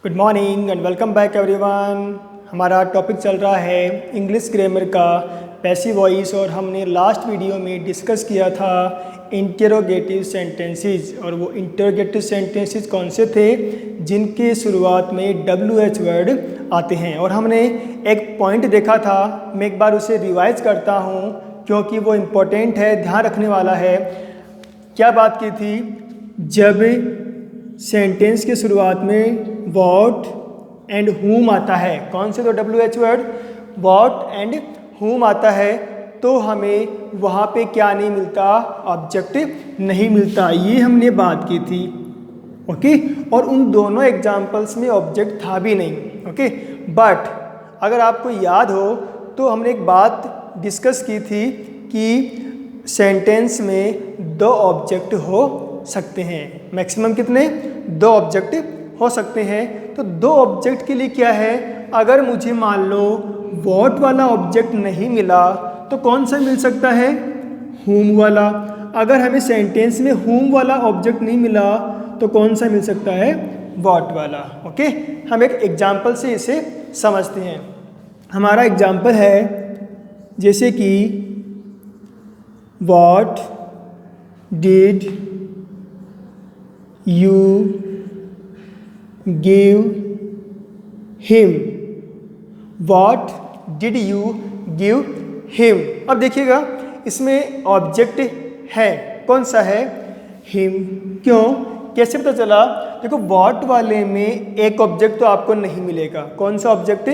Good morning and welcome back everyone. हमारा topic चल रहा है इंग्लिश ग्रामर का पैसिव वॉइस और हमने लास्ट वीडियो में डिस्कस किया था इंटरोगेटिव सेंटेंसेस। और वो इंटरोगेटिव सेंटेंसेस कौन से थे जिनके शुरुआत में WH वर्ड आते हैं। और हमने एक पॉइंट देखा था, मैं एक बार उसे रिवाइज करता हूँ क्योंकि वो इम्पोर्टेंट है, ध्यान रखने वाला है। क्या बात की थी? जब सेंटेंस के शुरुआत में वॉट एंड whom आता है, कौन से तो WH word what and whom आता है, तो हमें वहाँ पे क्या नहीं मिलता, ऑब्जेक्ट नहीं मिलता। ये हमने बात की थी, ओके। और उन दोनों एग्जाम्पल्स में ऑब्जेक्ट था भी नहीं, ओके। बट अगर आपको याद हो तो हमने एक बात डिस्कस की थी कि सेंटेंस में दो ऑब्जेक्ट हो सकते हैं। मैक्सिमम कितने? दो ऑब्जेक्ट हो सकते हैं। तो दो ऑब्जेक्ट के लिए क्या है, अगर मुझे मान लो वॉट वाला ऑब्जेक्ट नहीं मिला तो कौन सा मिल सकता है? whom वाला। अगर हमें सेंटेंस में whom वाला ऑब्जेक्ट नहीं मिला तो कौन सा मिल सकता है? वॉट वाला, ओके। हम एक एग्जाम्पल से इसे समझते हैं। हमारा एग्जाम्पल है जैसे कि what did you give him, what did you give him. अब देखिएगा इसमें ऑब्जेक्ट है, कौन सा है? हिम। क्यों, कैसे पता चला? देखो वॉट वाले में एक ऑब्जेक्ट तो आपको नहीं मिलेगा। कौन सा ऑब्जेक्ट?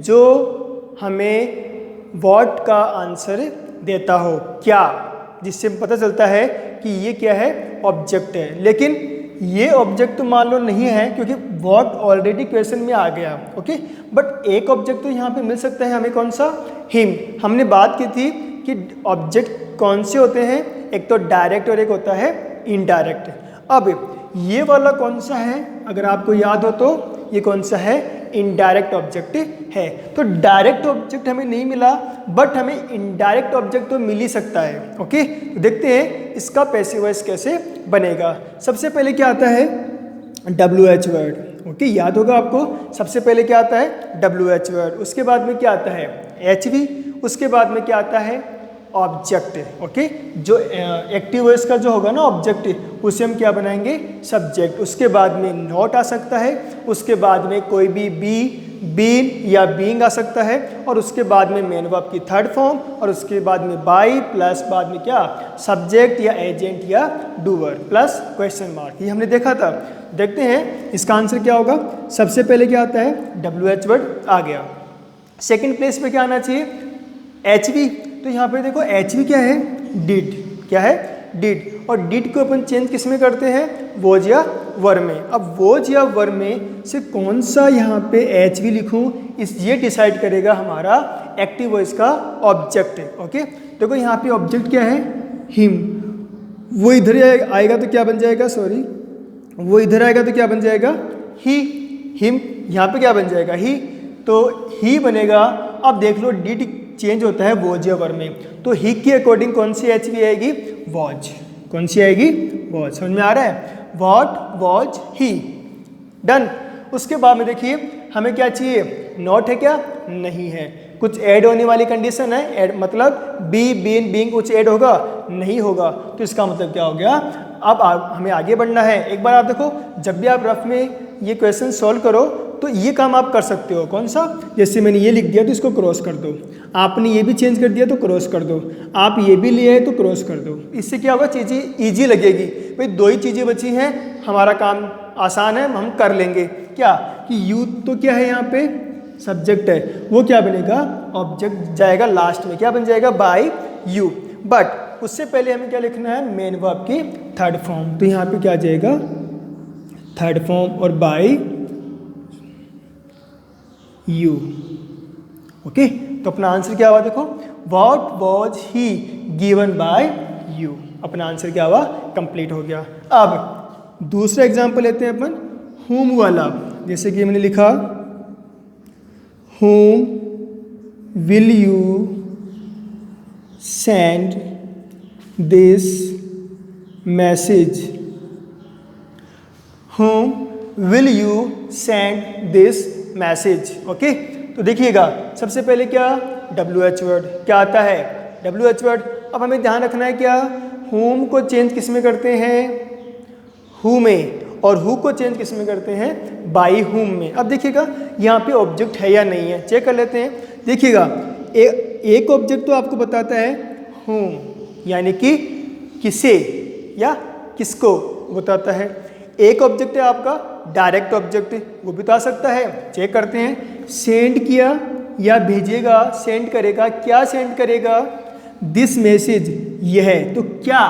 जो हमें वॉट का आंसर देता हो, क्या, जिससे पता चलता है कि ये क्या है, ऑब्जेक्ट है। लेकिन ये ऑब्जेक्ट तो मान लो नहीं है क्योंकि वॉट ऑलरेडी क्वेश्चन में आ गया, ओके। बट एक ऑब्जेक्ट तो यहाँ पे मिल सकता है हमें, कौन सा? हिम। हमने बात की थी कि ऑब्जेक्ट कौन से होते हैं, एक तो डायरेक्ट और एक होता है इनडायरेक्ट। अब ये वाला कौन सा है, अगर आपको याद हो तो ये कौन सा है? इनडायरेक्ट ऑब्जेक्ट है। तो डायरेक्ट ऑब्जेक्ट हमें नहीं मिला बट हमें इनडायरेक्ट ऑब्जेक्ट तो मिल ही सकता है, ओके। तो देखते हैं इसका पैसिव वॉइस कैसे बनेगा। सबसे पहले क्या आता है? WH word, okay. याद होगा आपको, सबसे पहले क्या आता है? WH word. उसके बाद में क्या आता है? HV। उसके बाद में क्या आता है? Object, okay. जो एक्टिव वॉइस का जो होगा ना ऑब्जेक्ट, उसे हम क्या बनाएंगे? सब्जेक्ट। उसके बाद में नॉट आ सकता है, उसके बाद में कोई भी बीन या बीइंग आ सकता है, और उसके बाद में मेन वर्ब की थर्ड फॉर्म, और उसके बाद में बाई प्लस बाद में क्या? सब्जेक्ट या एजेंट या डूअर प्लस क्वेश्चन मार्क। ये हमने देखा था। देखते हैं इसका आंसर क्या होगा। सबसे पहले क्या आता है? WH वर्ड आ गया। सेकेंड प्लेस पे क्या आना चाहिए? HV। तो यहाँ पे देखो HV क्या है? डिड। क्या है? डिड। और डिड को अपन चेंज किस में करते हैं? वॉज या वर में। अब वॉज या वर में से कौन सा यहाँ पे HV लिखूँ, ये डिसाइड करेगा हमारा एक्टिव वॉइस का ऑब्जेक्ट, ओके। देखो यहाँ पे ऑब्जेक्ट क्या है? हिम। वो इधर आएगा तो क्या बन जाएगा? सॉरी, वो इधर आएगा तो क्या बन जाएगा? ही। हिम यहाँ पे क्या बन जाएगा? ही। तो ही बनेगा। अब देख लो डिड चेंज होता है वॉज या वर में, तो ही के अकॉर्डिंग कौन सी HV आएगी? वॉज। कौन सी आएगी? वॉज। समझ में आ रहा है? What was he. डन। उसके बाद में देखिए हमें क्या चाहिए? नॉट है क्या? नहीं है। कुछ ऐड होने वाली कंडीशन है, ऐड मतलब बी, बीन, बीइंग कुछ ऐड होगा? नहीं होगा। तो इसका मतलब क्या हो गया? अब हमें आगे बढ़ना है। एक बार आप देखो, जब भी आप रफ में ये क्वेश्चन सॉल्व करो तो ये काम आप कर सकते हो। कौन सा? जैसे मैंने ये लिख दिया तो इसको क्रॉस कर दो, आपने ये भी चेंज कर दिया तो क्रॉस कर दो, आप ये भी लिए है तो क्रॉस कर दो। इससे क्या होगा? चीज़ें ईजी लगेगी। भाई दो ही चीज़ें बची हैं, हमारा काम आसान है, हम कर लेंगे। क्या कि यू तो क्या है यहाँ पे? सब्जेक्ट है, वो क्या बनेगा? ऑब्जेक्ट जाएगा लास्ट में, क्या बन जाएगा? Bye you. बट उससे पहले हमें क्या लिखना है? मेन वर्ब की थर्ड फॉर्म। तो यहाँ पे क्या आ जाएगा? थर्ड फॉर्म और बाय यू, ओके। तो अपना आंसर क्या हुआ? देखो, what was he given by you. अपना आंसर क्या हुआ? कंप्लीट हो गया। अब दूसरा एग्जांपल लेते हैं अपन, whom वाला। जैसे कि हमने लिखा whom will you send this message। whom will you send this message. Okay, तो देखिएगा सबसे पहले क्या WH वर्ड क्या आता है, WH वर्ड। अब हमें ध्यान रखना है क्या, whom को चेंज किस में करते हैं, who में, और who को चेंज किस में करते हैं, by whom में। अब देखिएगा यहाँ पे ऑब्जेक्ट है या नहीं है, चेक कर लेते हैं। देखिएगा एक ऑब्जेक्ट तो आपको बताता है whom, यानी कि किसे या किसको बताता है। एक ऑब्जेक्ट है आपका डायरेक्ट ऑब्जेक्ट, वो बता सकता है। चेक करते हैं, सेंड किया या भेजेगा, सेंड करेगा, क्या सेंड करेगा, दिस मैसेज, यह है तो क्या,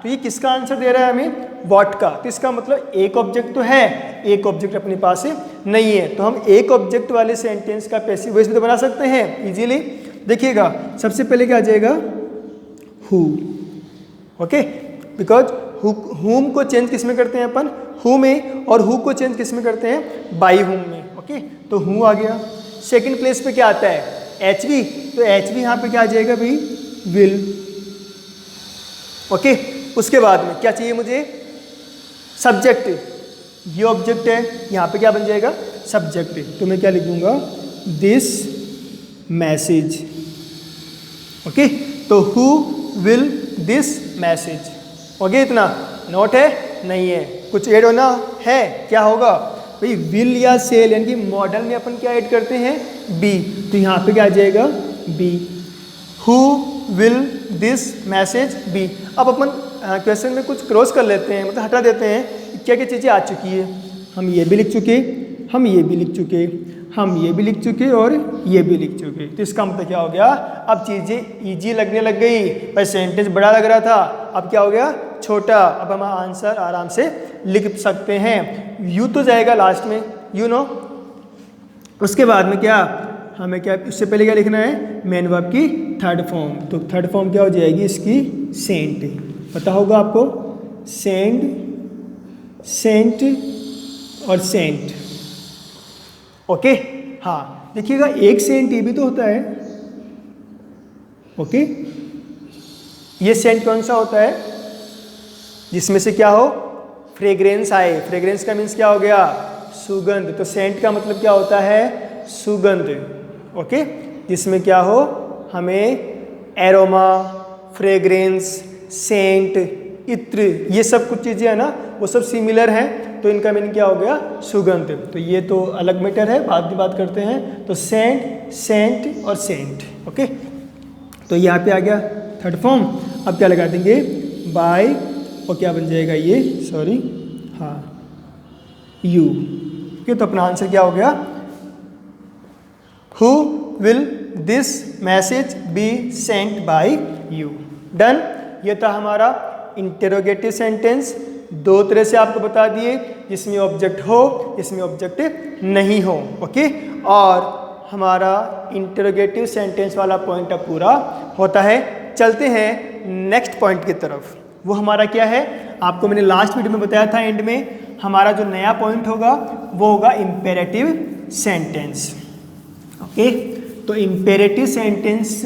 तो ये किसका आंसर दे रहा है हमें, व्हाट का। तो इसका मतलब एक ऑब्जेक्ट तो है, एक ऑब्जेक्ट अपने पास नहीं है, तो हम एक ऑब्जेक्ट वाले सेंटेंस का पैसिव वॉइस भी तो बना सकते हैं इजीली। देखिएगा सबसे पहले क्या आ जाएगा, हु। ओके, बिकॉज हुम को चेंज किस में करते हैं अपन, हु में, और हु को चेंज किस में करते हैं, बाई हुम में। ओके, तो हु आ गया। सेकंड प्लेस पे क्या आता है, HV, तो HV यहाँ पे क्या आ जाएगा भाई, विल। ओके, उसके बाद में क्या चाहिए मुझे, सब्जेक्ट, ये ऑब्जेक्ट है, यहाँ पे क्या बन जाएगा, सब्जेक्ट। तो मैं क्या लिख दूंगा, दिस मैसेज। ओके, तो who will this message. Okay, इतना नोट है, नहीं है, कुछ ऐड होना है, क्या होगा भाई, विल या सेल, यानी कि मॉडल में अपन क्या ऐड करते हैं, बी, तो यहाँ पे क्या आ जाएगा, B. Who will this message be. अब अपन क्वेश्चन में कुछ क्रॉस कर लेते हैं, मतलब हटा देते हैं क्या क्या चीज़ें आ चुकी है। हम ये भी लिख चुके, हम ये भी लिख चुके, हम ये भी लिख चुके और ये भी लिख चुके। तो इसका मतलब क्या हो गया, अब चीज़ें ईजी लगने लग गई। पहले सेंटेंस बड़ा लग रहा था, अब क्या हो गया, छोटा। अब हम आंसर आराम से लिख सकते हैं। यू तो जाएगा लास्ट में, यू नो। उसके बाद में क्या, हमें क्या, उससे पहले क्या लिखना है, मेन वर्ब की थर्ड फॉर्म। तो थर्ड फॉर्म क्या हो जाएगी इसकी, सेंट। पता होगा आपको, सेंड, सेंट और सेंट। ओके, हाँ देखिएगा एक सेंट ये भी तो होता है। ओके, ये सेंट कौन सा होता है, जिसमें से क्या हो, फ्रेग्रेंस आए। फ्रेग्रेंस का मीन्स क्या हो गया, सुगंध। तो सेंट का मतलब क्या होता है, सुगंध। ओके, जिसमें क्या हो, हमें एरोमा, फ्रेग्रेंस, सेंट, इत्र, ये सब कुछ चीज़ें है ना, वो सब सिमिलर हैं, तो इनका मीनिंग क्या हो गया, सुगंध। तो ये तो अलग मैटर है, बाद में बात करते हैं। तो सेंट, सेंट और सेंट। ओके, तो यहाँ पे आ गया थर्ड फॉर्म। अब क्या लगा देंगे, बाय, और क्या बन जाएगा ये, सॉरी, हाँ, यू। ओके, तो अपना आंसर क्या हो गया, who will this message be sent by you. Done. ये था हमारा इंटेरोगेटिव सेंटेंस। दो तरह से आपको बता दिए, जिसमें ऑब्जेक्ट हो, जिसमें ऑब्जेक्ट नहीं हो। ओके, और हमारा इंटेरोगेटिव सेंटेंस वाला पॉइंट अब पूरा होता है। चलते हैं नेक्स्ट पॉइंट की तरफ। वो हमारा क्या है, आपको मैंने लास्ट वीडियो में बताया था, एंड में हमारा जो नया पॉइंट होगा वो होगा इम्पेरेटिव सेंटेंस। ओके, तो इम्पेरेटिव सेंटेंस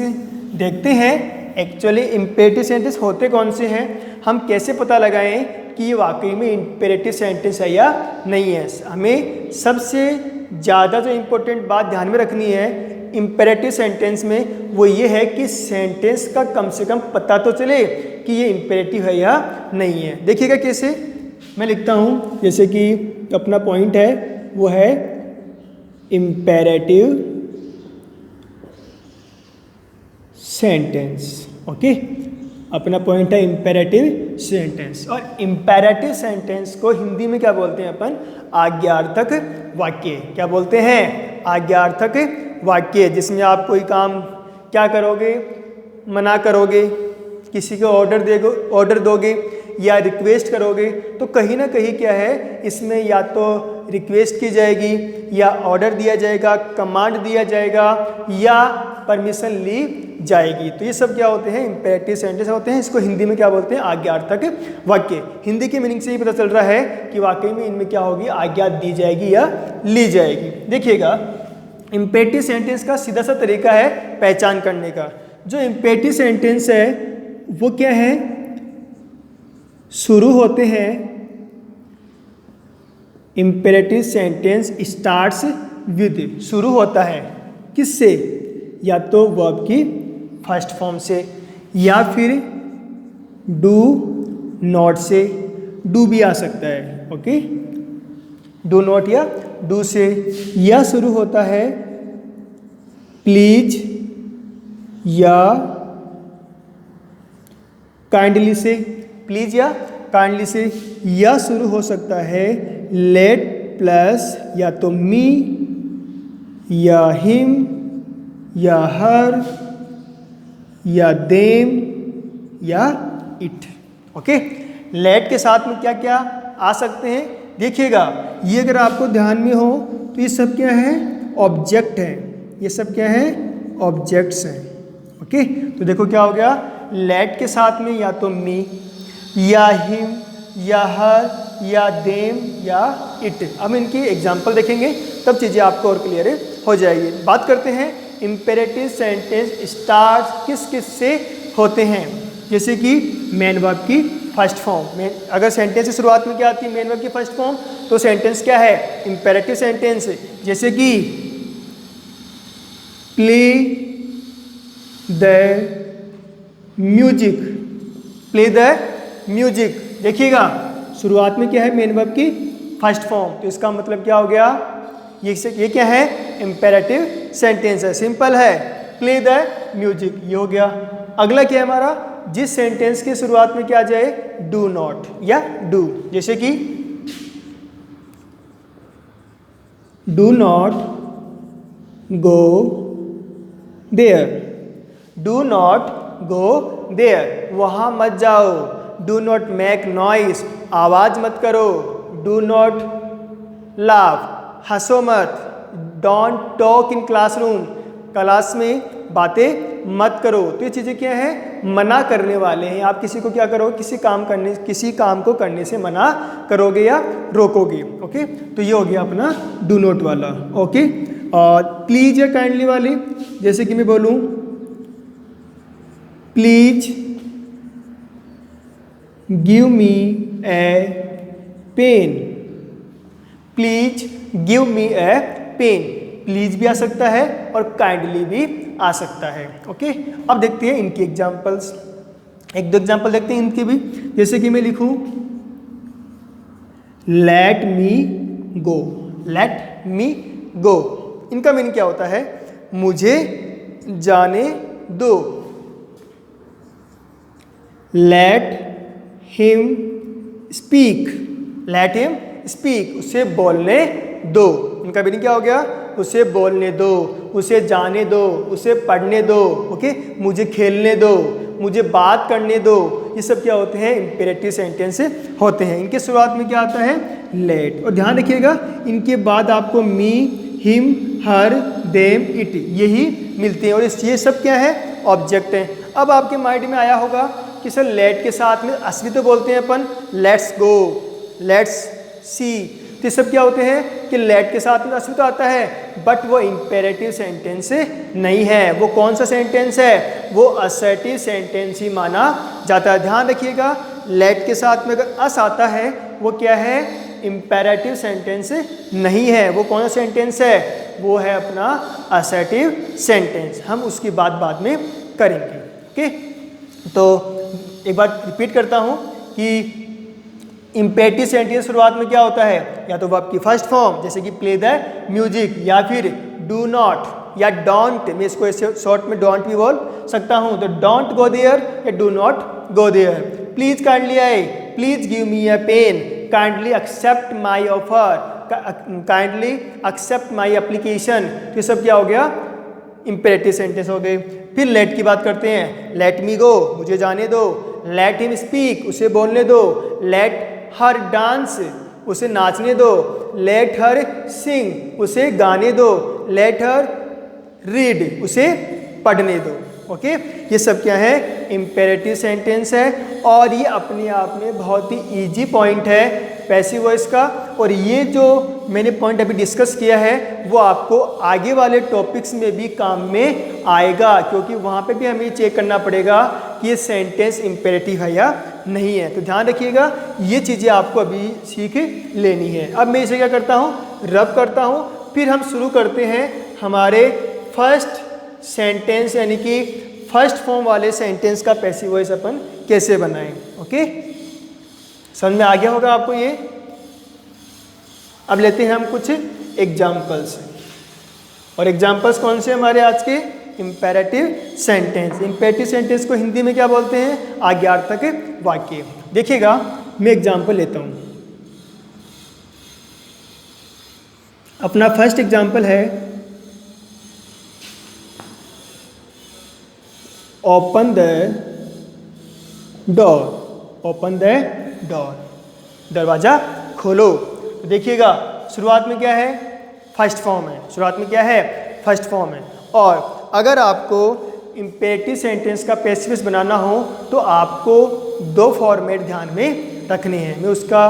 देखते हैं एक्चुअली इम्पेरेटिव सेंटेंस होते कौन से हैं, हम कैसे पता लगाएं कि ये वाकई में इम्पेरेटिव सेंटेंस है या नहीं है। हमें सबसे ज़्यादा जो इम्पोर्टेंट बात ध्यान में रखनी है इम्पेरेटिव सेंटेंस में, वो ये है कि सेंटेंस का कम से कम पता तो चले कि ये इम्पेरेटिव है या नहीं है। देखिएगा कैसे, मैं लिखता हूँ, जैसे कि अपना पॉइंट है वो है इम्पेरेटिव सेंटेंस। ओके, अपना पॉइंट है इम्पेरेटिव सेंटेंस। और इम्पेरेटिव सेंटेंस को हिंदी में क्या बोलते हैं अपन, आज्ञार्थक वाक्य। क्या बोलते हैं, आज्ञार्थक वाक्य, जिसमें आप कोई काम क्या करोगे, मना करोगे, किसी को ऑर्डर दोगे या रिक्वेस्ट करोगे, तो कहीं ना कहीं क्या है, इसमें या तो रिक्वेस्ट की जाएगी या ऑर्डर दिया जाएगा, कमांड दिया जाएगा या परमिशन ली जाएगी। तो ये सब क्या होते हैं, इम्पेरेटिव सेंटेंस होते हैं। इसको हिंदी में क्या बोलते हैं, आज्ञार्थक वाक्य। हिंदी के मीनिंग से ही पता चल रहा है कि वाकई में इनमें क्या होगी, आज्ञा दी जाएगी या ली जाएगी। देखिएगा, इम्पेरेटिव सेंटेंस का सीधा सा तरीका है पहचान करने का। जो इम्पेरेटिव सेंटेंस है वो क्या है, शुरू होते हैं इम्पेरेटिव सेंटेंस स्टार्ट्स विद, शुरू होता है किससे, या तो वर्ब की फर्स्ट फॉर्म से या फिर डू नॉट से, डू भी आ सकता है, ओके, डू नॉट या डू से, या शुरू होता है प्लीज या काइंडली से, प्लीज या काइंडली से, या शुरू हो सकता है लेट प्लस या तो मी या हिम या हर या देम या इट, ओके। लेट के साथ में क्या क्या आ सकते हैं देखिएगा, ये अगर आपको ध्यान में हो तो ये सब क्या है, ऑब्जेक्ट है, ये सब क्या है, ऑब्जेक्ट्स हैं, ओके। तो देखो क्या हो गया, लेट के साथ में या तो मी या हिम या हर या देम या इट। अब इनकी एग्जाम्पल देखेंगे तब चीज़ें आपको और क्लियर हो जाएगी। बात करते हैं इम्पेरेटिव सेंटेंस स्टार्ट किस किस से होते हैं, जैसे कि मेन वर्ब की फर्स्ट फॉर्म। अगर सेंटेंस की शुरुआत में क्या आती है, मेन वर्ब की फर्स्ट फॉर्म, तो सेंटेंस क्या है, इम्पेरेटिव सेंटेंस। जैसे कि play the music, play the music, देखिएगा शुरुआत में क्या है, मेन वर्ब की फर्स्ट फॉर्म, तो इसका मतलब क्या हो गया, ये क्या है, इम्पेरेटिव सेंटेंस है, सिंपल है, प्ले द म्यूजिक, ये हो गया। अगला क्या है हमारा, जिस सेंटेंस की शुरुआत में क्या आ जाए, डू नॉट या डू, जैसे कि do not go there, do not go there, वहां मत जाओ। डू नॉट मेक नॉइस, आवाज मत करो। डू नॉट लाफ, हंसो मत। Don't talk in classroom, class में बातें मत करो। तो ये चीज़ें क्या है, मना करने वाले हैं। आप किसी को क्या करो, किसी काम को करने से मना करोगे या रोकोगे, ओके। तो ये हो गया अपना डू नॉट वाला, ओके। और प्लीज या काइंडली वाली, जैसे कि मैं बोलूँ please give me a pen, please give me a pen, please भी आ सकता है और काइंडली भी आ सकता है, ओके। अब देखते हैं इनकी एग्जांपल्स, एक दो एग्जांपल देखते हैं इनके भी। जैसे कि मैं लिखूं लेट मी गो, लेट मी गो, इनका मीनिंग क्या होता है, मुझे जाने दो। Let him speak, let him speak, उसे बोलने दो। इनका मीनिंग क्या हो गया, उसे बोलने दो, उसे जाने दो, उसे पढ़ने दो, ओके, मुझे खेलने दो, मुझे बात करने दो। ये सब क्या होते हैं, इम्पेरेटिव सेंटेंस होते हैं। इनके शुरुआत में क्या आता है, लेट, और ध्यान रखिएगा इनके बाद आपको मी, हिम, हर, देम, इट यही मिलते हैं, और ये सब क्या है, ऑब्जेक्ट हैं। अब आपके माइंड में आया होगा कि सर लेट के साथ में असली तो बोलते हैं अपन, लेट्स गो, लेट्स सी, तो ये सब क्या होते हैं कि लेट के साथ में असली तो आता है, बट वो इम्पेरेटिव सेंटेंस नहीं है। वो कौन सा सेंटेंस है, वो असर्टिव सेंटेंस ही माना जाता है। ध्यान रखिएगा, लेट के साथ में अगर अस आता है वो क्या है, इम्पेरेटिव सेंटेंस नहीं है। वो कौन सा सेंटेंस है, वो है अपना असर्टिव सेंटेंस। हम उसकी बात बाद में करेंगे, ओके। तो एक बार रिपीट करता हूँ कि इम्पेरेटिव सेंटेंस शुरुआत में क्या होता है, या तो वर्ब की फर्स्ट फॉर्म, जैसे कि प्ले द म्यूजिक, या फिर डू नॉट या डोंट, मैं इसको ऐसे शॉर्ट में डोंट भी बोल सकता हूँ, तो डोंट गो देयर या do not go there. Please kindly I, please give me a pen, kindly accept my offer, kindly accept my application. तो ये सब क्या हो गया, इम्पेरेटिव सेंटेंस हो गए। फिर लेट की बात करते हैं, लेट मी गो, मुझे जाने दो। लेट हिम स्पीक, उसे बोलने दो। लेट हर डांस, उसे नाचने दो। लेट हर सिंग, उसे गाने दो। लेट हर रीड, उसे पढ़ने दो। ओके, ये सब क्या है, इम्पेरेटिव सेंटेंस है और ये अपने आप में बहुत ही इजी पॉइंट है पैसिव वॉइस का। और ये जो मैंने पॉइंट अभी डिस्कस किया है वो आपको आगे वाले टॉपिक्स में भी काम में आएगा, क्योंकि वहाँ पे भी हमें चेक करना पड़ेगा कि ये सेंटेंस इम्पेरेटिव है या नहीं है। तो ध्यान रखिएगा, ये चीज़ें आपको अभी सीख लेनी है। अब मैं इसे क्या करता हूँ, रब करता हूँ, फिर हम शुरू करते हैं हमारे फर्स्ट सेंटेंस यानी कि फर्स्ट फॉर्म वाले सेंटेंस का पैसिव वॉइस अपन कैसे बनाएं। ओके, समझ में आ गया होगा आपको ये। अब लेते हैं हम कुछ एग्जाम्पल्स, और एग्जाम्पल्स कौन से हमारे आज के, इम्पेरेटिव सेंटेंस। इम्पेरेटिव सेंटेंस को हिंदी में क्या बोलते हैं, आज्ञार्थक वाक्य। देखिएगा, मैं एग्जाम्पल लेता हूँ। अपना फर्स्ट एग्जाम्पल है, open the door, open the door, दरवाजा खोलो। तो देखिएगा शुरुआत में क्या है, फर्स्ट फॉर्म है, शुरुआत में क्या है, फर्स्ट फॉर्म है। और अगर आपको इम्पेरेटिव सेंटेंस का पैसिव वॉइस बनाना हो तो आपको दो फॉर्मेट ध्यान में रखने हैं, मैं उसका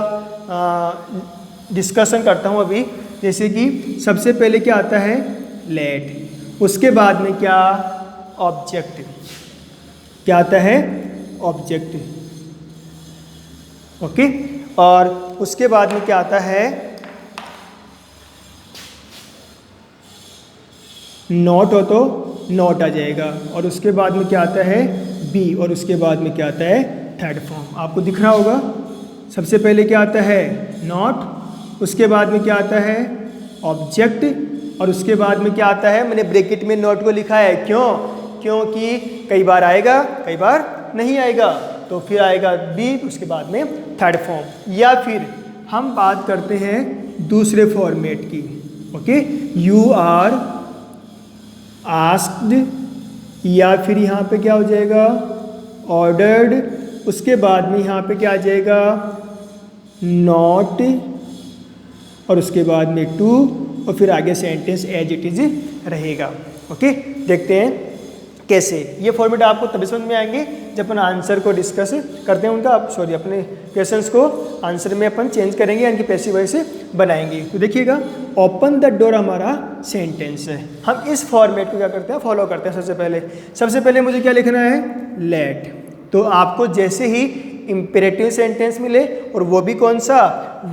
डिस्कशन करता हूँ अभी। जैसे कि सबसे पहले क्या आता है, लेट, उसके बाद में क्या, ऑब्जेक्ट, क्या आता है, ऑब्जेक्ट, ओके। और उसके बाद में क्या आता है, नॉट हो तो नॉट आ जाएगा, और उसके बाद में क्या आता है, बी, और उसके बाद में क्या आता है, थर्ड फॉर्म। आपको दिख रहा होगा, सबसे पहले क्या आता है, नॉट, उसके बाद में क्या आता है, ऑब्जेक्ट, और उसके बाद में क्या आता है, मैंने ब्रैकेट में नॉट को लिखा है, क्यों, क्योंकि कई बार आएगा कई बार नहीं आएगा, तो फिर आएगा बी, उसके बाद में थर्ड फॉर्म। या फिर हम बात करते हैं दूसरे फॉर्मेट की, ओके, यू आर आस्क्ड, या फिर यहाँ पे क्या हो जाएगा, ऑर्डर्ड, उसके बाद में यहाँ पे क्या आ जाएगा, नॉट, और उसके बाद में टू, और फिर आगे सेंटेंस एज इट इज रहेगा। ओके, देखते हैं कैसे। ये फॉर्मेट आपको तभी समझ में आएंगे जब अपन आंसर को डिस्कस करते हैं उनका, सॉरी अपने क्वेश्चंस को आंसर में अपन चेंज करेंगे, यानी कि पैसिव वॉइस से बनाएंगे। तो देखिएगा, ओपन द डोर हमारा सेंटेंस है, हम इस फॉर्मेट को क्या करते हैं, फॉलो करते हैं। सबसे पहले मुझे क्या लिखना है, लेट। तो आपको जैसे ही इम्पेरेटिव सेंटेंस मिले, और वो भी कौन सा,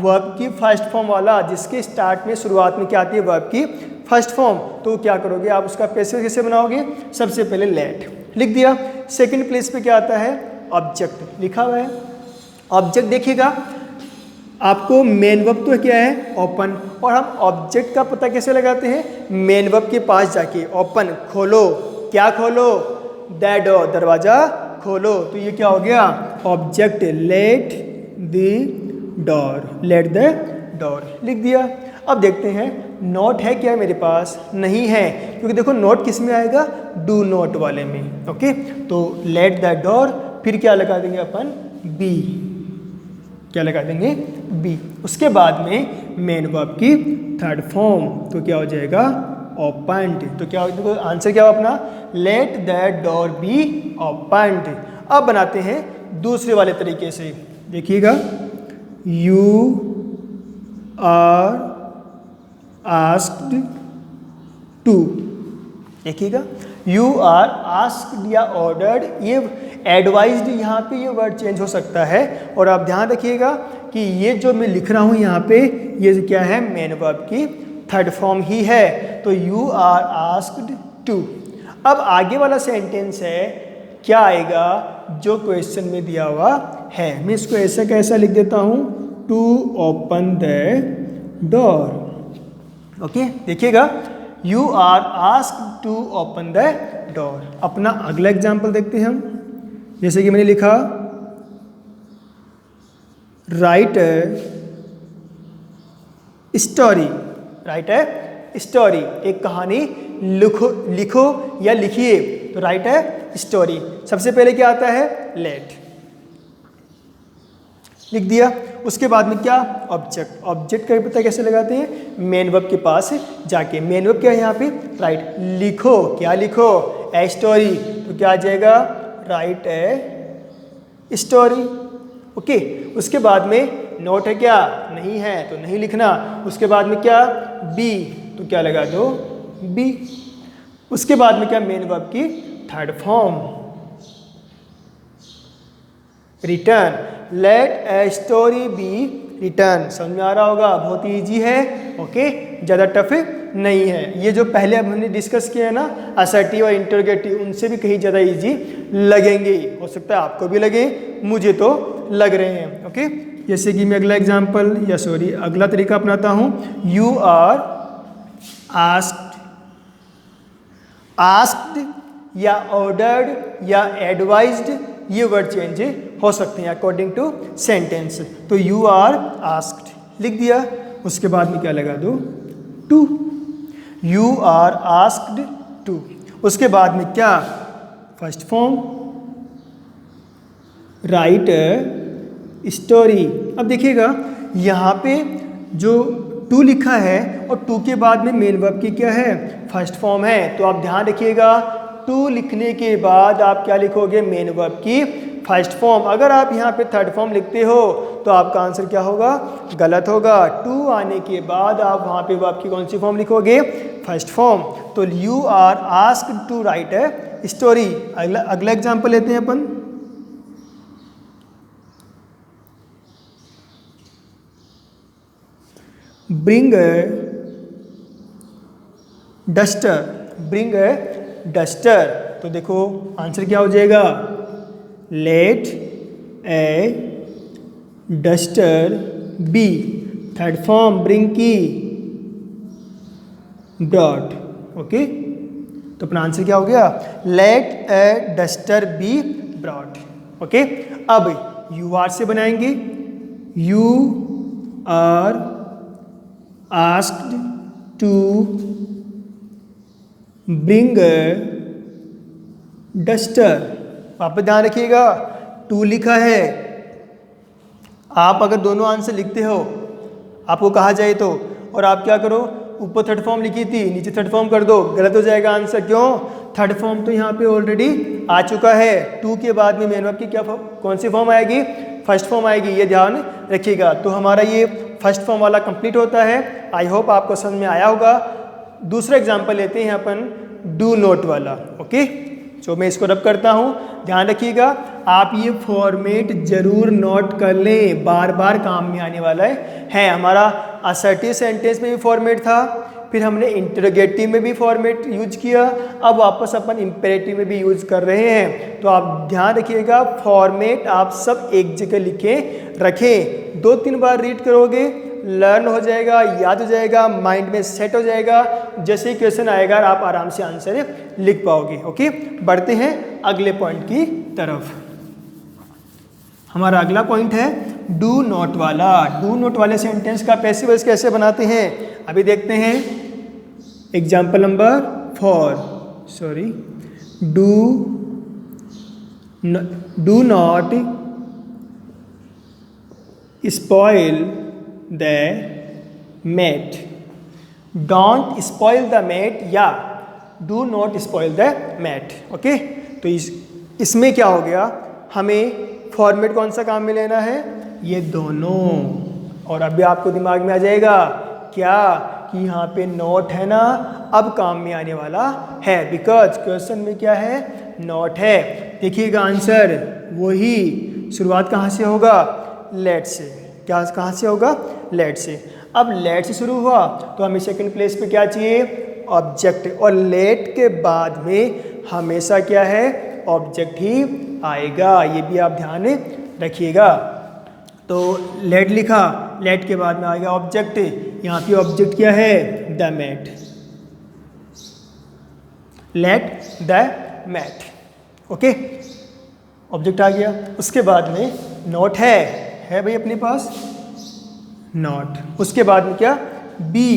वर्ब की फर्स्ट फॉर्म वाला, जिसके स्टार्ट में शुरुआत में क्या आती है, वर्ब की फर्स्ट फॉर्म, तो क्या करोगे आप, उसका पैसिव कैसे बनाओगे, सबसे पहले लेट लिख दिया। सेकंड प्लेस पे क्या आता है, ऑब्जेक्ट लिखा हुआ है। ऑब्जेक्ट देखिएगा, आपको मेन वर्ब तो क्या है, ओपन, और हम ऑब्जेक्ट का पता कैसे लगाते हैं, मेन वर्ब के पास जाके, ओपन खोलो, क्या खोलो, द डोर, दरवाजा खोलो। तो ये क्या हो गया, object late the door, late the door लिख दिया। अब देखते हैं नोट है क्या मेरे पास, नहीं है, क्योंकि देखो नोट किस में आएगा, डू नोट वाले में। ओके, तो लेट द डोर, फिर क्या लगा देंगे अपन, बी, क्या लगा देंगे, बी। उसके बाद में मेन वर्ब की थर्ड फॉर्म, तो क्या हो जाएगा, ओपन्ड। तो क्या हो, आंसर क्या हो अपना, let the door be opened. अब बनाते हैं दूसरे वाले तरीके से, देखिएगा, यू आर आस्क्ड टू, देखिएगा, यू आर आस्क्ड या ऑर्डर्ड, ये एडवाइज्ड, यहाँ पे ये वर्ड चेंज हो सकता है। और आप ध्यान रखिएगा कि ये जो मैं लिख रहा हूँ यहाँ पे, ये क्या है, मेन वर्ब की थर्ड फॉर्म ही है। तो यू आर आस्क्ड टू। अब आगे वाला सेंटेंस है, क्या आएगा, जो क्वेश्चन में दिया हुआ है। मैं इसको ऐसा कैसा लिख देता हूँ, to open the door. Okay, देखिएगा, you are asked to open the door. अपना अगला एग्जाम्पल देखते हैं हम, जैसे कि मैंने लिखा, राइट स्टोरी, राइट है स्टोरी, एक कहानी लिखो या लिखिए। तो राइट है स्टोरी, सबसे पहले क्या आता है, लेट, लिख दिया। उसके बाद में क्या, ऑब्जेक्ट। ऑब्जेक्ट का पता कैसे लगाते हैं, मेन वर्ब के पास जाके। मेन वर्ब क्या है यहाँ पे, राइट। लिखो, क्या लिखो, ए स्टोरी, तो क्या आ जाएगा, राइट ए स्टोरी। ओके। उसके बाद में नोट है क्या, नहीं है तो नहीं लिखना। उसके बाद में क्या, बी, तो क्या लगा दो, बी। उसके बाद में क्या, मेन वर्ब की third form, return. Let a story be return. समझ में आ रहा होगा, बहुत ही ईजी है। ओके, ज़्यादा टफ नहीं है। ये जो पहले अब हमने डिस्कस किया है ना, असर्टिव और इंटरोगेटिव, उनसे भी कहीं ज़्यादा इजी लगेंगे। हो सकता है आपको भी लगे, मुझे तो लग रहे हैं। ओके, जैसे कि मैं अगला एग्जाम्पल या सॉरी अगला तरीका अपनाता हूँ। यू आर आस्क्ड, आस्क्ड या ऑर्डर्ड या एडवाइज्ड, ये वर्ड चेंज हो सकते हैं अकॉर्डिंग टू सेंटेंस। तो यू आर आस्क्ड लिख दिया। उसके बाद में क्या लगा दो, to. You are asked to. उसके बाद में क्या, फर्स्ट फॉर्म, राइट स्टोरी। अब देखिएगा यहाँ पे जो टू लिखा है और टू के बाद में मेन वर्ब की क्या है, फर्स्ट फॉर्म है। तो आप ध्यान रखिएगा, टू लिखने के बाद आप क्या लिखोगे, मेन वर्ब की फर्स्ट फॉर्म। अगर आप यहाँ पे थर्ड फॉर्म लिखते हो तो आपका आंसर क्या होगा, गलत होगा। टू आने के बाद आप वहाँ पे वर्ब की कौन सी फॉर्म लिखोगे, फर्स्ट फॉर्म। तो you are asked to write a story. अगला एग्जाम्पल लेते हैं अपन। Bring a duster, bring a duster. तो देखो आंसर क्या हो जाएगा, let a duster be, third form bring की ब्रॉट। ओके, तो अपना आंसर क्या हो गया, let a duster be brought. Okay, अब यू आर से बनाएंगे। You are asked to bring duster. वापस ध्यान रखिएगा, टू लिखा है। आप अगर दोनों आंसर लिखते हो, आपको कहा जाए तो, और आप क्या करो, ऊपर थर्ड फॉर्म लिखी थी, नीचे थर्ड फॉर्म कर दो, गलत हो जाएगा आंसर। क्यों, थर्ड फॉर्म तो यहाँ पे ऑलरेडी आ चुका है। टू के बाद में मेन वर्ब की क्या कौन सी फॉर्म आएगी, फर्स्ट फॉर्म आएगी, ये ध्यान रखिएगा। तो हमारा ये फर्स्ट फॉर्म वाला कंप्लीट होता है। आई होप आपको समझ में आया होगा। दूसरा एग्जाम्पल लेते हैं अपन, डू नोट वाला। ओके, जो मैं इसको रब करता हूँ, ध्यान रखिएगा। आप ये फॉर्मेट जरूर नोट कर लें, बार बार काम में आने वाला है। हमारा असर्टिव सेंटेंस में भी फॉर्मेट था, फिर हमने इंटरोगेटिव में भी फॉर्मेट यूज किया, अब वापस अपन इंपेरेटिव में भी यूज कर रहे हैं। तो आप ध्यान रखिएगा, फॉर्मेट आप सब एक जगह लिखें रखें। 2-3 बार रीड करोगे, लर्न हो जाएगा, याद हो जाएगा, माइंड में सेट हो जाएगा। जैसे ही क्वेश्चन आएगा आप आराम से आंसर लिख पाओगे। ओके, बढ़ते हैं अगले पॉइंट की तरफ। हमारा अगला पॉइंट है डू नॉट वाला। डू नॉट वाले सेंटेंस का पैसिव वॉइस कैसे बनाते हैं, अभी देखते हैं। Example number 4, sorry, do not spoil the mat. Don't spoil the mat या do not spoil the mat. Okay, तो इसमें क्या हो गया, हमें फॉर्मेट कौन सा काम में लेना है, ये दोनों। और अभी आपको दिमाग में आ जाएगा क्या कि यहाँ पे नॉट है ना, अब काम में आने वाला है, बिकॉज क्वेश्चन में क्या है, नॉट है। देखिएगा आंसर वही, शुरुआत कहाँ से होगा, लेट से। क्या कहाँ से होगा, लेट से। अब लेट से शुरू हुआ तो हमें सेकंड प्लेस पे क्या चाहिए, ऑब्जेक्ट। और लेट के बाद में हमेशा क्या है, ऑब्जेक्ट ही आएगा, ये भी आप ध्यान रखिएगा। तो लेट लिखा, लेट के बाद में आएगा ऑब्जेक्ट। यहाँ पे ऑब्जेक्ट क्या है, the mat, let the mat. Okay, object आ गया। उसके बाद में नॉट है भाई अपने पास, नॉट। उसके बाद में क्या, बी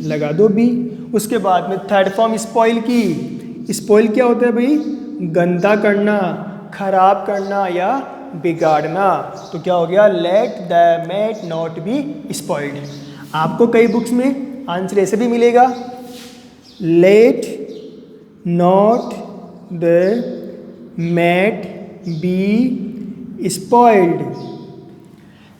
लगा दो, बी। उसके बाद में थर्ड फॉर्म स्पॉइल की। स्पॉइल क्या होता है भाई, गंदा करना, खराब करना या बिगाड़ना। तो क्या हो गया, let the mat not be spoiled. आपको कई बुक्स में आंसर ऐसे भी मिलेगा, let not the mat be spoiled,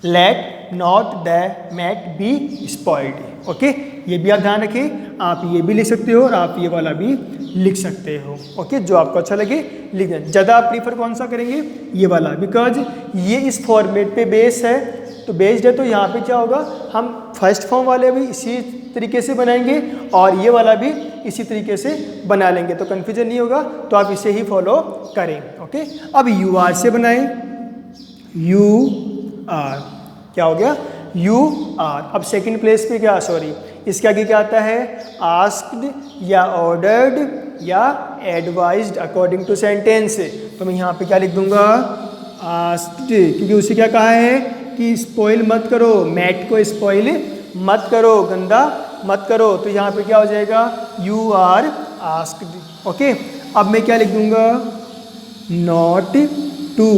let not the mat be spoiled. Okay, ये भी आप ध्यान रखें, आप ये भी लिख सकते हो और आप ये वाला भी लिख सकते हो। ओके, जो आपको अच्छा लगे लिख दें। ज़्यादा आप प्रीफर कौन सा करेंगे, ये वाला, बिकॉज ये इस फॉर्मेट पे बेस है, तो बेस्ड है, तो यहाँ पे क्या होगा, हम फर्स्ट फॉर्म वाले भी इसी तरीके से बनाएंगे और ये वाला भी इसी तरीके से बना लेंगे, तो कन्फ्यूजन नहीं होगा, तो आप इसे ही फॉलो करें। ओके, अब यू आर से बनाएं, यू आर, क्या हो गया, यू आर। अब सेकंड प्लेस पे क्या, सॉरी, इसके आगे क्या आता है, आस्क्ड या ऑर्डर्ड या एडवाइज्ड अकॉर्डिंग टू सेंटेंस। तो मैं यहाँ पे क्या लिख दूंगा, आस्क्ड, क्योंकि उसे क्या कहा है कि स्पॉइल मत करो, मैट को स्पॉइल मत करो, गंदा मत करो, तो यहाँ पे क्या हो जाएगा, यू आर आस्क्ड। ओके, अब मैं क्या लिख दूंगा, नॉट टू।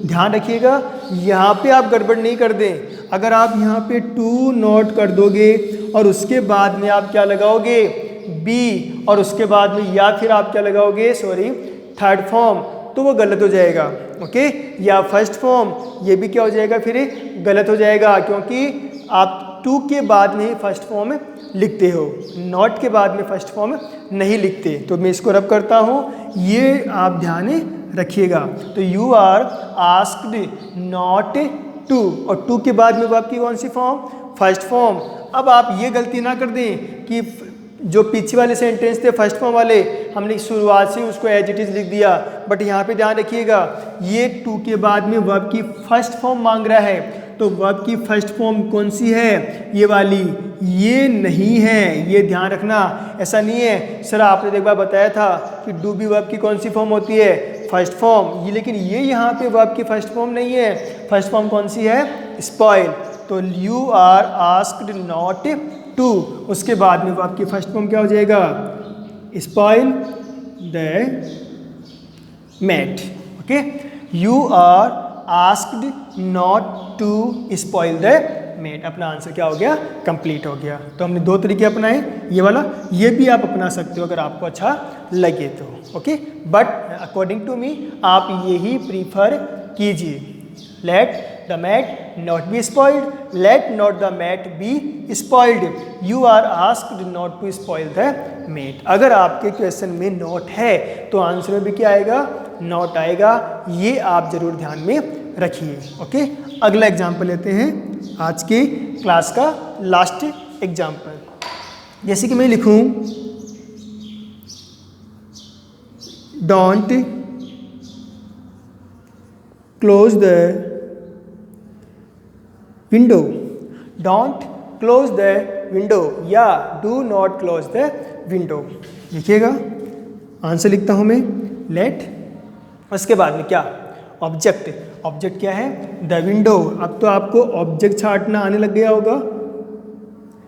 ध्यान रखिएगा, यहाँ पे आप गड़बड़ नहीं कर दें। अगर आप यहाँ पे टू नोट कर दोगे और उसके बाद में आप क्या लगाओगे, बी, और उसके बाद में या फिर आप क्या लगाओगे, सॉरी, थर्ड फॉर्म, तो वो गलत हो जाएगा। ओके, या फर्स्ट फॉर्म, ये भी क्या हो जाएगा, फिर गलत हो जाएगा, क्योंकि आप टू के बाद में ही फर्स्ट फॉर्म लिखते हो, नॉट के बाद में फर्स्ट फॉर्म नहीं लिखते। तो मैं इसको रब करता हूँ, ये आप ध्यान रखिएगा। तो you are asked not to, और टू के बाद में आपकी कौन सी फॉर्म, फर्स्ट फॉर्म। अब आप ये गलती ना कर दें कि जो पीछे वाले सेंटेंस थे फर्स्ट फॉर्म वाले, हमने शुरुआत से उसको एज इट इज़ लिख दिया, बट यहाँ पे ध्यान रखिएगा, ये टू के बाद में वर्ब की फर्स्ट फॉर्म मांग रहा है, तो वर्ब की फर्स्ट फॉर्म कौन सी है, ये वाली, ये नहीं है, ये ध्यान रखना। ऐसा नहीं है सर, आपने एक बार बताया था कि डू बी वर्ब की कौन सी फॉर्म होती है, फर्स्ट फॉर्म, ये, लेकिन ये यहाँ पे वर्ब की फर्स्ट फॉर्म नहीं है, फर्स्ट फॉर्म कौन सी है, स्पॉइल। तो you are asked not to, उसके बाद में वर्ब की फर्स्ट फॉर्म क्या हो जाएगा, spoil the mat. Okay, you are asked not to spoil the mat. अपना आंसर क्या हो गया, कंप्लीट हो गया। तो हमने दो तरीके अपनाए, ये वाला, ये भी आप अपना सकते हो अगर आपको अच्छा लगे तो। Okay, but according to me आप यही प्रीफर कीजिए, let the mat not be spoiled, let not the mat be spoiled, you are asked not to spoil the mat. अगर आपके क्वेश्चन में नॉट है तो आंसर में भी क्या आएगा, नॉट आएगा, ये आप जरूर ध्यान में रखिए। ओके, अगला एग्जाम्पल लेते हैं, आज के क्लास का लास्ट एग्जाम्पल। जैसे कि मैं लिखूं, don't close the window, don't close the window, या do not close the window. देखिएगा, आंसर लिखता हूं मैं, लेट, उसके बाद में क्या, ऑब्जेक्ट, ऑब्जेक्ट क्या है, द विंडो। अब तो आपको ऑब्जेक्ट छांटना आने लग गया होगा,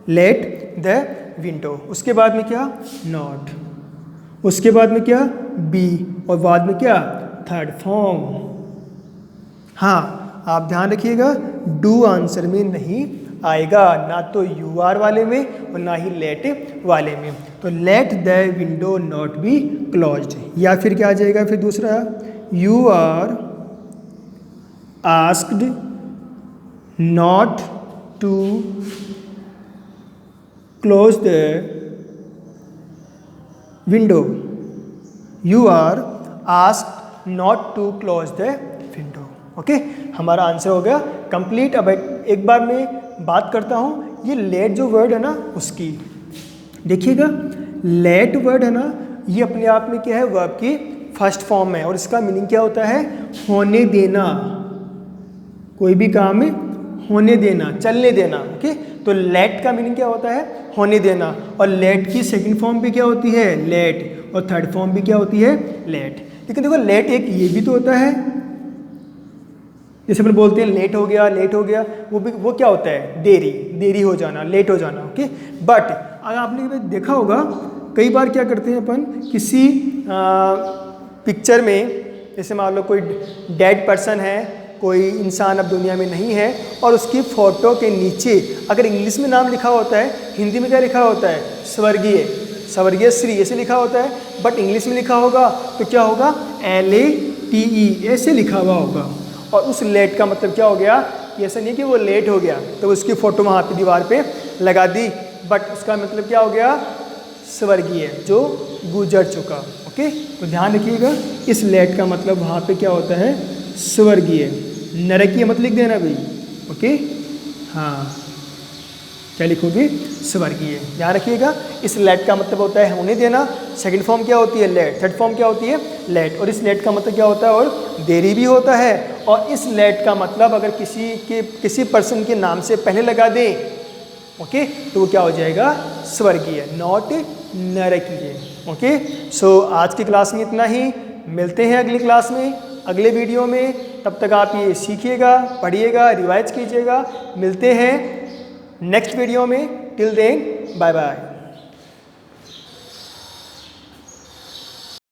लेट द विंडो, उसके बाद में क्या, नॉट, उसके बाद में क्या, बी, और बाद में क्या, थर्ड फॉर्म। हाँ, आप ध्यान रखिएगा, डू आंसर में नहीं आएगा, ना तो यू आर वाले में और ना ही लेट वाले में। तो let the window not be closed, या फिर क्या आ जाएगा, फिर दूसरा, you are asked not to close the window, you are asked not to close the window. Okay, हमारा आंसर हो गया कंप्लीट। अब एक बार मैं बात करता हूँ, ये लेट जो वर्ड है ना उसकी, देखिएगा, लेट वर्ड है ना, ये अपने आप में क्या है, वर्ब की फर्स्ट फॉर्म है, और इसका मीनिंग क्या होता है, होने देना, कोई भी काम में होने देना, चलने देना। ओके, तो लेट का मीनिंग क्या होता है, होने देना, और लेट की सेकंड फॉर्म भी क्या होती है, लेट, और थर्ड फॉर्म भी क्या होती है, लेट। लेकिन देखो, लेट एक ये भी तो होता है, जैसे अपन बोलते हैं लेट हो गया, लेट हो गया, वो क्या होता है, देरी, देरी हो जाना, लेट हो जाना। ओके, बट अगर आपने देखा होगा, कई बार क्या करते हैं अपन, किसी पिक्चर में, जैसे मान लो कोई डेड पर्सन है कोई इंसान अब दुनिया में नहीं है और उसकी फ़ोटो के नीचे अगर इंग्लिश में नाम लिखा होता है, हिंदी में क्या लिखा होता है, स्वर्गीय, स्वर्गीय श्री ऐसे लिखा होता है, बट इंग्लिश में लिखा होगा तो क्या होगा, LATE ऐसे लिखा हुआ होगा। और उस लेट का मतलब क्या हो गया, ऐसा नहीं कि वो लेट हो गया तो उसकी फ़ोटो वहाँ पे दीवार पे लगा दी, बट उसका मतलब क्या हो गया, स्वर्गीय, जो गुजर चुका। ओके, तो ध्यान रखिएगा इस लेट का मतलब वहाँ पे क्या होता है, स्वर्गीय। नरकीय मत लिख देना भाई। ओके, हाँ, क्या लिखोगे, स्वर्गीय। ध्यान रखिएगा इस लेट का मतलब होता है होने देना, सेकंड फॉर्म क्या होती है, लेट, थर्ड फॉर्म क्या होती है, लेट। और इस लेट का मतलब क्या होता है, और देरी भी होता है। और इस लेट का मतलब अगर किसी पर्सन के नाम से पहले लगा दें, ओके, तो वो क्या हो जाएगा, स्वर्गीय, नॉट नरकीय। ओके, सो आज की क्लास में इतना ही, मिलते हैं अगली क्लास में, अगले वीडियो में। तब तक आप ये सीखिएगा, पढ़िएगा, रिवाइज कीजिएगा। मिलते हैं नेक्स्ट वीडियो में। Till then bye bye.